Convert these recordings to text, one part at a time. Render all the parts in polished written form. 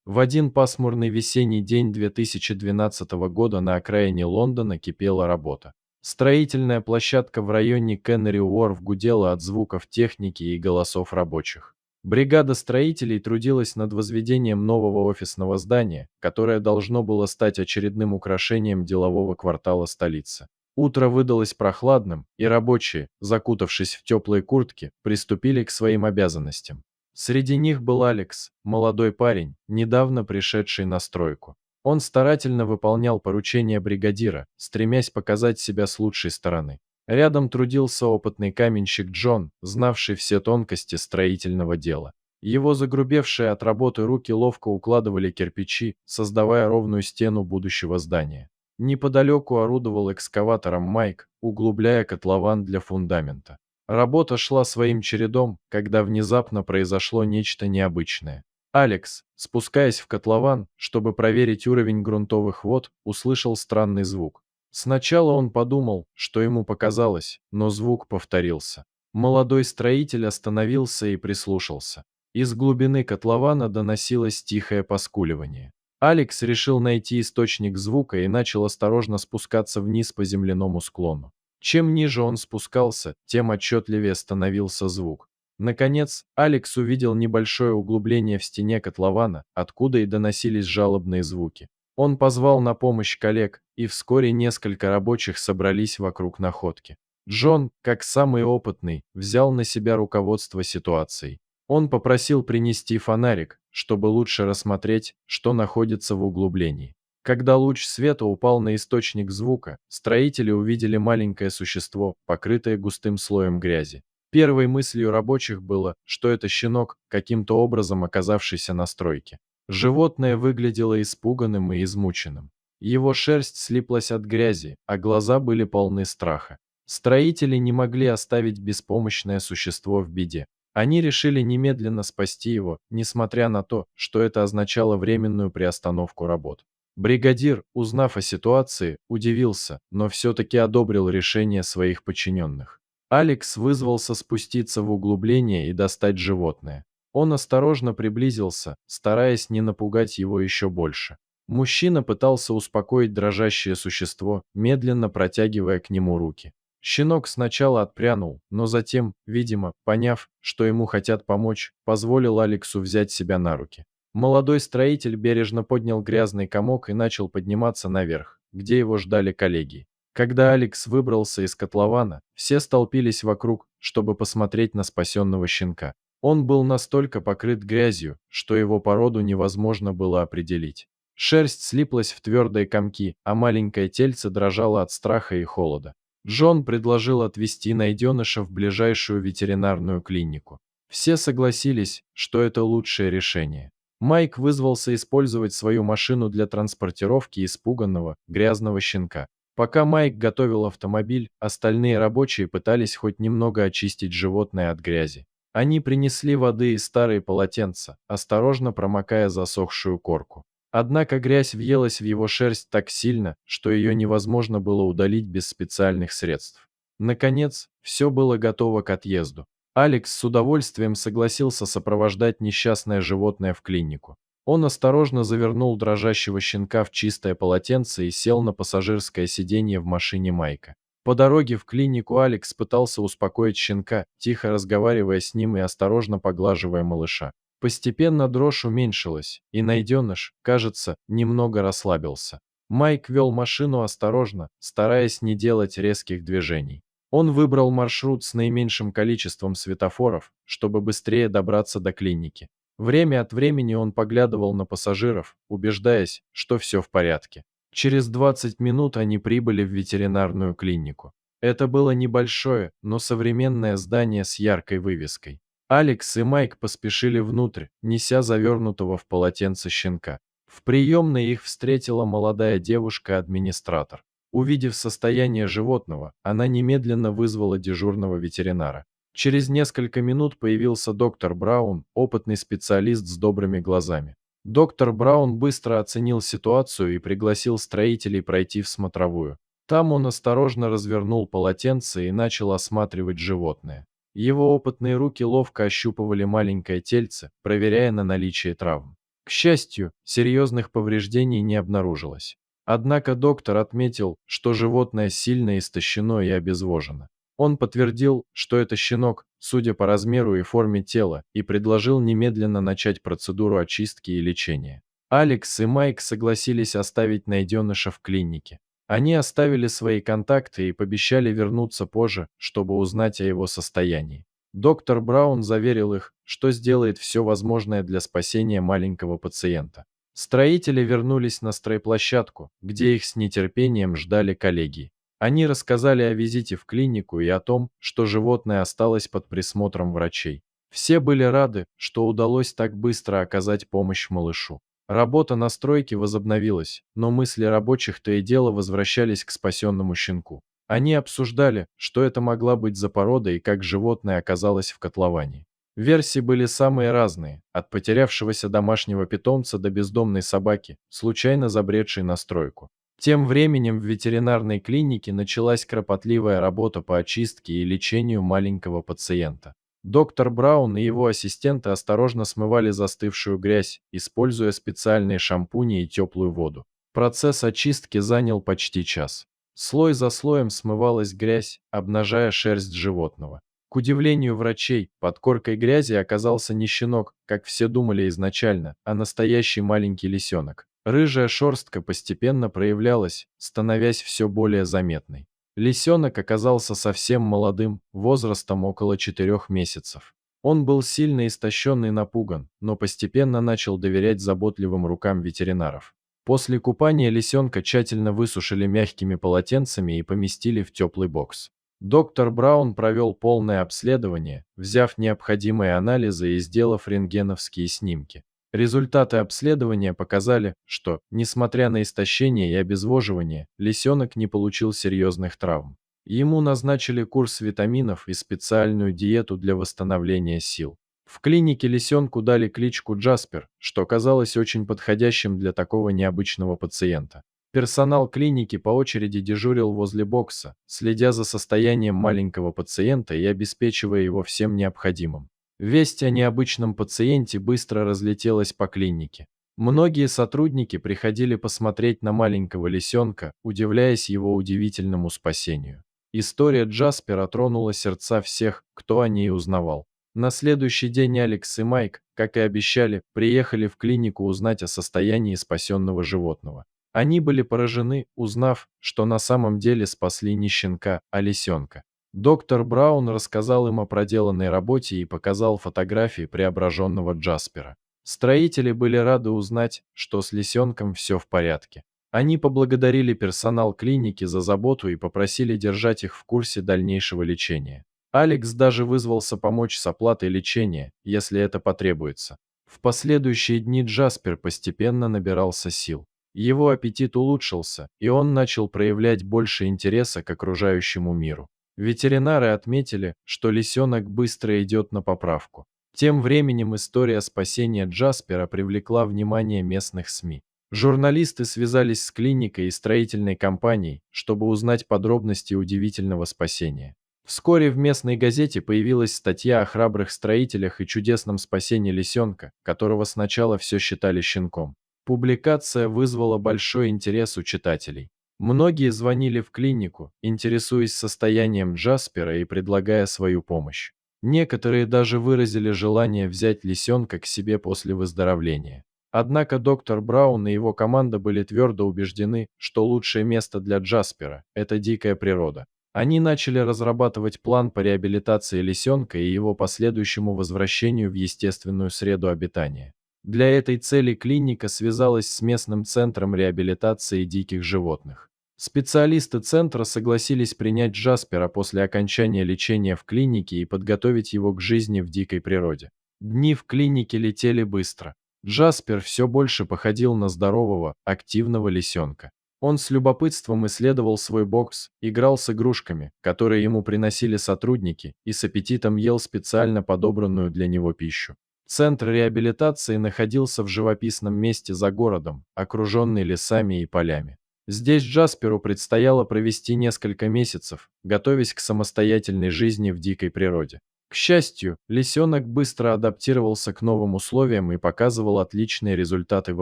В один пасмурный весенний день 2012 года на окраине Лондона кипела работа. Строительная площадка в районе Кеннери-Уорф гудела от звуков техники и голосов рабочих. Бригада строителей трудилась над возведением нового офисного здания, которое должно было стать очередным украшением делового квартала столицы. Утро выдалось прохладным, и рабочие, закутавшись в теплые куртки, приступили к своим обязанностям. Среди них был Алекс, молодой парень, недавно пришедший на стройку. Он старательно выполнял поручения бригадира, стремясь показать себя с лучшей стороны. Рядом трудился опытный каменщик Джон, знавший все тонкости строительного дела. Его загрубевшие от работы руки ловко укладывали кирпичи, создавая ровную стену будущего здания. Неподалеку орудовал экскаватором Майк, углубляя котлован для фундамента. Работа шла своим чередом, когда внезапно произошло нечто необычное. Алекс, спускаясь в котлован, чтобы проверить уровень грунтовых вод, услышал странный звук. Сначала он подумал, что ему показалось, но звук повторился. Молодой строитель остановился и прислушался. Из глубины котлована доносилось тихое поскуливание. Алекс решил найти источник звука и начал осторожно спускаться вниз по земляному склону. Чем ниже он спускался, тем отчетливее становился звук. Наконец, Алекс увидел небольшое углубление в стене котлована, откуда и доносились жалобные звуки. Он позвал на помощь коллег, и вскоре несколько рабочих собрались вокруг находки. Джон, как самый опытный, взял на себя руководство ситуацией. Он попросил принести фонарик, чтобы лучше рассмотреть, что находится в углублении. Когда луч света упал на источник звука, строители увидели маленькое существо, покрытое густым слоем грязи. Первой мыслью рабочих было, что это щенок, каким-то образом оказавшийся на стройке. Животное выглядело испуганным и измученным. Его шерсть слиплась от грязи, а глаза были полны страха. Строители не могли оставить беспомощное существо в беде. Они решили немедленно спасти его, несмотря на то, что это означало временную приостановку работ. Бригадир, узнав о ситуации, удивился, но все-таки одобрил решение своих подчиненных. Алекс вызвался спуститься в углубление и достать животное. Он осторожно приблизился, стараясь не напугать его еще больше. Мужчина пытался успокоить дрожащее существо, медленно протягивая к нему руки. Щенок сначала отпрянул, но затем, видимо, поняв, что ему хотят помочь, позволил Алексу взять себя на руки. Молодой строитель бережно поднял грязный комок и начал подниматься наверх, где его ждали коллеги. Когда Алекс выбрался из котлована, все столпились вокруг, чтобы посмотреть на спасенного щенка. Он был настолько покрыт грязью, что его породу невозможно было определить. Шерсть слиплась в твердые комки, а маленькое тельце дрожало от страха и холода. Джон предложил отвезти найденыша в ближайшую ветеринарную клинику. Все согласились, что это лучшее решение. Майк вызвался использовать свою машину для транспортировки испуганного, грязного щенка. Пока Майк готовил автомобиль, остальные рабочие пытались хоть немного очистить животное от грязи. Они принесли воды и старые полотенца, осторожно промокая засохшую корку. Однако грязь въелась в его шерсть так сильно, что ее невозможно было удалить без специальных средств. Наконец, все было готово к отъезду. Алекс с удовольствием согласился сопровождать несчастное животное в клинику. Он осторожно завернул дрожащего щенка в чистое полотенце и сел на пассажирское сиденье в машине Майка. По дороге в клинику Алекс пытался успокоить щенка, тихо разговаривая с ним и осторожно поглаживая малыша. Постепенно дрожь уменьшилась, и найденыш, кажется, немного расслабился. Майк вел машину осторожно, стараясь не делать резких движений. Он выбрал маршрут с наименьшим количеством светофоров, чтобы быстрее добраться до клиники. Время от времени он поглядывал на пассажиров, убеждаясь, что все в порядке. Через 20 минут они прибыли в ветеринарную клинику. Это было небольшое, но современное здание с яркой вывеской. Алекс и Майк поспешили внутрь, неся завернутого в полотенце щенка. В приемной их встретила молодая девушка-администратор. Увидев состояние животного, она немедленно вызвала дежурного ветеринара. Через несколько минут появился доктор Браун, опытный специалист с добрыми глазами. Доктор Браун быстро оценил ситуацию и пригласил строителей пройти в смотровую. Там он осторожно развернул полотенце и начал осматривать животное. Его опытные руки ловко ощупывали маленькое тельце, проверяя на наличие травм. К счастью, серьезных повреждений не обнаружилось. Однако доктор отметил, что животное сильно истощено и обезвожено. Он подтвердил, что это щенок, судя по размеру и форме тела, и предложил немедленно начать процедуру очистки и лечения. Алекс и Майк согласились оставить найденыша в клинике. Они оставили свои контакты и пообещали вернуться позже, чтобы узнать о его состоянии. Доктор Браун заверил их, что сделает все возможное для спасения маленького пациента. Строители вернулись на стройплощадку, где их с нетерпением ждали коллеги. Они рассказали о визите в клинику и о том, что животное осталось под присмотром врачей. Все были рады, что удалось так быстро оказать помощь малышу. Работа на стройке возобновилась, но мысли рабочих то и дело возвращались к спасенному щенку. Они обсуждали, что это могла быть за порода и как животное оказалось в котловании. Версии были самые разные, от потерявшегося домашнего питомца до бездомной собаки, случайно забредшей на стройку. Тем временем в ветеринарной клинике началась кропотливая работа по очистке и лечению маленького пациента. Доктор Браун и его ассистенты осторожно смывали застывшую грязь, используя специальные шампуни и теплую воду. Процесс очистки занял почти час. Слой за слоем смывалась грязь, обнажая шерсть животного. К удивлению врачей, под коркой грязи оказался не щенок, как все думали изначально, а настоящий маленький лисенок. Рыжая шерстка постепенно проявлялась, становясь все более заметной. Лисенок оказался совсем молодым, возрастом около 4 месяцев. Он был сильно истощен и напуган, но постепенно начал доверять заботливым рукам ветеринаров. После купания лисенка тщательно высушили мягкими полотенцами и поместили в теплый бокс. Доктор Браун провел полное обследование, взяв необходимые анализы и сделав рентгеновские снимки. Результаты обследования показали, что, несмотря на истощение и обезвоживание, лисенок не получил серьезных травм. Ему назначили курс витаминов и специальную диету для восстановления сил. В клинике лисенку дали кличку Джаспер, что казалось очень подходящим для такого необычного пациента. Персонал клиники по очереди дежурил возле бокса, следя за состоянием маленького пациента и обеспечивая его всем необходимым. Весть о необычном пациенте быстро разлетелась по клинике. Многие сотрудники приходили посмотреть на маленького лисенка, удивляясь его удивительному спасению. История Джаспера тронула сердца всех, кто о ней узнавал. На следующий день Алекс и Майк, как и обещали, приехали в клинику узнать о состоянии спасенного животного. Они были поражены, узнав, что на самом деле спасли не щенка, а лисенка. Доктор Браун рассказал им о проделанной работе и показал фотографии преображенного Джаспера. Строители были рады узнать, что с лисенком все в порядке. Они поблагодарили персонал клиники за заботу и попросили держать их в курсе дальнейшего лечения. Алекс даже вызвался помочь с оплатой лечения, если это потребуется. В последующие дни Джаспер постепенно набирался сил. Его аппетит улучшился, и он начал проявлять больше интереса к окружающему миру. Ветеринары отметили, что лисенок быстро идет на поправку. Тем временем история спасения Джаспера привлекла внимание местных СМИ. Журналисты связались с клиникой и строительной компанией, чтобы узнать подробности удивительного спасения. Вскоре в местной газете появилась статья о храбрых строителях и чудесном спасении лисенка, которого сначала все считали щенком. Публикация вызвала большой интерес у читателей. Многие звонили в клинику, интересуясь состоянием Джаспера и предлагая свою помощь. Некоторые даже выразили желание взять лисенка к себе после выздоровления. Однако доктор Браун и его команда были твердо убеждены, что лучшее место для Джаспера – это дикая природа. Они начали разрабатывать план по реабилитации лисенка и его последующему возвращению в естественную среду обитания. Для этой цели клиника связалась с местным центром реабилитации диких животных. Специалисты центра согласились принять Джаспера после окончания лечения в клинике и подготовить его к жизни в дикой природе. Дни в клинике летели быстро. Джаспер все больше походил на здорового, активного лисенка. Он с любопытством исследовал свой бокс, играл с игрушками, которые ему приносили сотрудники, и с аппетитом ел специально подобранную для него пищу. Центр реабилитации находился в живописном месте за городом, окруженный лесами и полями. Здесь Джасперу предстояло провести несколько месяцев, готовясь к самостоятельной жизни в дикой природе. К счастью, лисенок быстро адаптировался к новым условиям и показывал отличные результаты в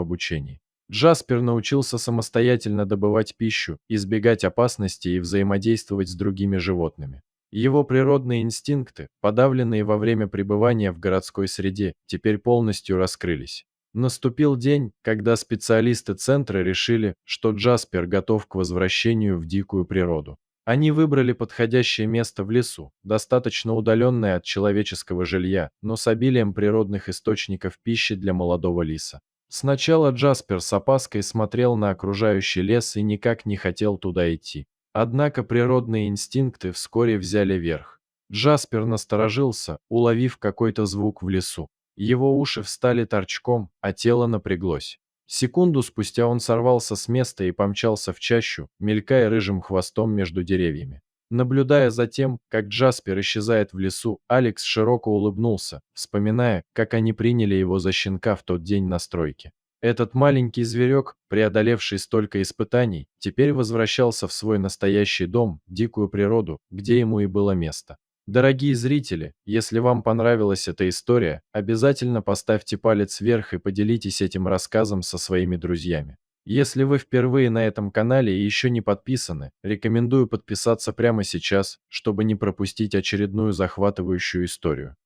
обучении. Джаспер научился самостоятельно добывать пищу, избегать опасностей и взаимодействовать с другими животными. Его природные инстинкты, подавленные во время пребывания в городской среде, теперь полностью раскрылись. Наступил день, когда специалисты центра решили, что Джаспер готов к возвращению в дикую природу. Они выбрали подходящее место в лесу, достаточно удаленное от человеческого жилья, но с обилием природных источников пищи для молодого лиса. Сначала Джаспер с опаской смотрел на окружающий лес и никак не хотел туда идти. Однако природные инстинкты вскоре взяли верх. Джаспер насторожился, уловив какой-то звук в лесу. Его уши встали торчком, а тело напряглось. Секунду спустя он сорвался с места и помчался в чащу, мелькая рыжим хвостом между деревьями. Наблюдая за тем, как Джаспер исчезает в лесу, Алекс широко улыбнулся, вспоминая, как они приняли его за щенка в тот день на стройке. Этот маленький зверек, преодолевший столько испытаний, теперь возвращался в свой настоящий дом, дикую природу, где ему и было место. Дорогие зрители, если вам понравилась эта история, обязательно поставьте палец вверх и поделитесь этим рассказом со своими друзьями. Если вы впервые на этом канале и еще не подписаны, рекомендую подписаться прямо сейчас, чтобы не пропустить очередную захватывающую историю.